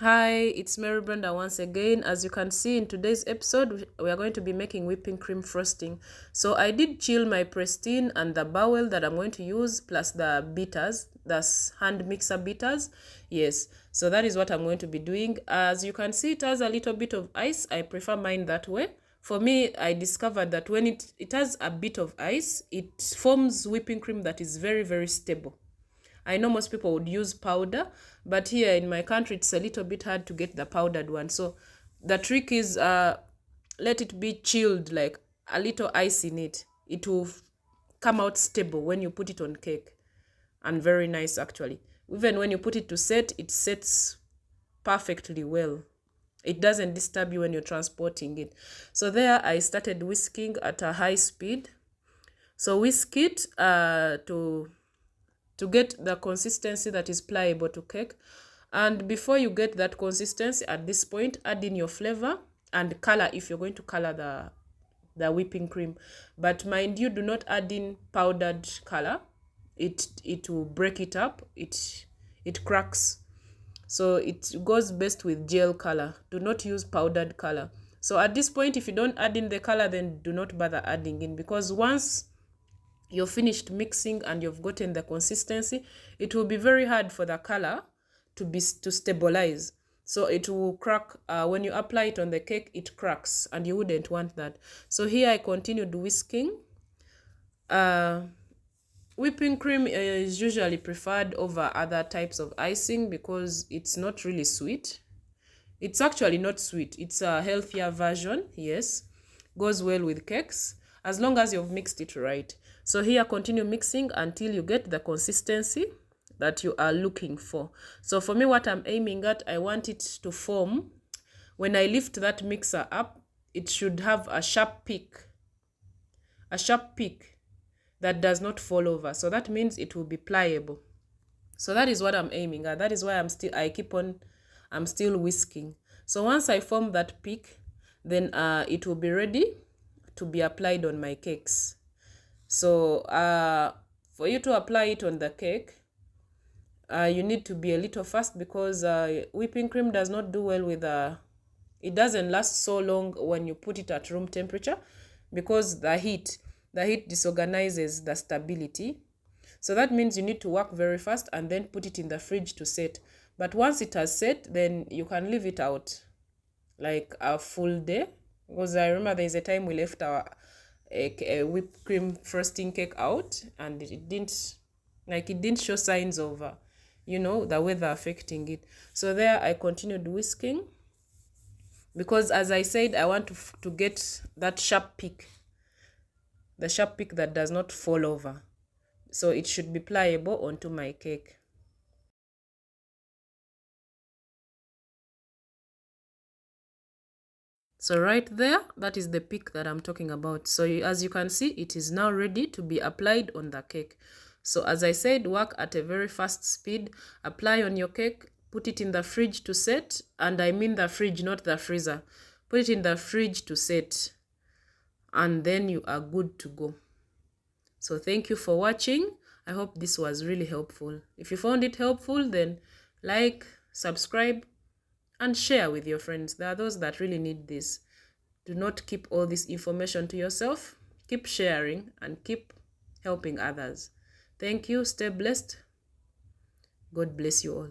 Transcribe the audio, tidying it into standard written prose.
Hi, it's Mary Brenda once again. As you can see in today's episode, we are going to be making whipping cream frosting. So I did chill my pristine and the bowl that I'm going to use plus the beaters, that's hand mixer beaters. Yes, so that is what I'm going to be doing. As you can see, it has a little bit of ice. I prefer mine that way. For me, I discovered that when it has a bit of ice, it forms whipping cream that is very, very stable. I know most people would use powder, but here in my country, it's a little bit hard to get the powdered one. So the trick is let it be chilled, like a little ice in it. It will come out stable when you put it on cake, and very nice actually. Even when you put it to set, it sets perfectly well. It doesn't disturb you when you're transporting it. So there I started whisking at a high speed. So whisk it to get the consistency that is pliable to cake. And before you get that consistency, at this point, add in your flavor and color if you're going to color the whipping cream. But mind you, do not add in powdered color. It will break it up. It cracks. So it goes best with gel color. Do not use powdered color. So at this point, if you don't add in the color, then do not bother adding in, because once you're finished mixing and you've gotten the consistency, it will be very hard for the color to stabilize. So it will crack. When you apply it on the cake, it cracks, and you wouldn't want that. So here I continued whisking. Whipping cream is usually preferred over other types of icing because it's not really sweet. It's actually not sweet. It's a healthier version, yes. Goes well with cakes as long as you've mixed it right. So here, continue mixing until you get the consistency that you are looking for. So for me, what I'm aiming at, I want it to form. When I lift that mixer up, it should have a sharp peak that does not fall over. So that means it will be pliable. So that is what I'm aiming at. That is why I'm still whisking. So once I form that peak, then it will be ready to be applied on my cakes. So for you to apply it on the cake, you need to be a little fast, because whipping cream does not do well with it doesn't last so long when you put it at room temperature, because the heat disorganizes the stability. So that means you need to work very fast and then put it in the fridge to set. But once it has set, then you can leave it out like a full day. Because I remember there's a time we left our a whipped cream frosting cake out, and it didn't show signs of the weather affecting it. So there I continued whisking, because as I said, I want to get that sharp peak, the sharp peak that does not fall over. So it should be pliable onto my cake. So right there, that is the peak that I'm talking about. So as you can see, it is now ready to be applied on the cake. So as I said, work at a very fast speed, apply on your cake, put it in the fridge to set, and I mean the fridge, not the freezer. Put it in the fridge to set, and then you are good to go. So thank you for watching. I hope this was really helpful. If you found it helpful, then like, subscribe, and share with your friends. There are those that really need this. Do not keep all this information to yourself. Keep sharing and keep helping others. Thank you. Stay blessed. God bless you all.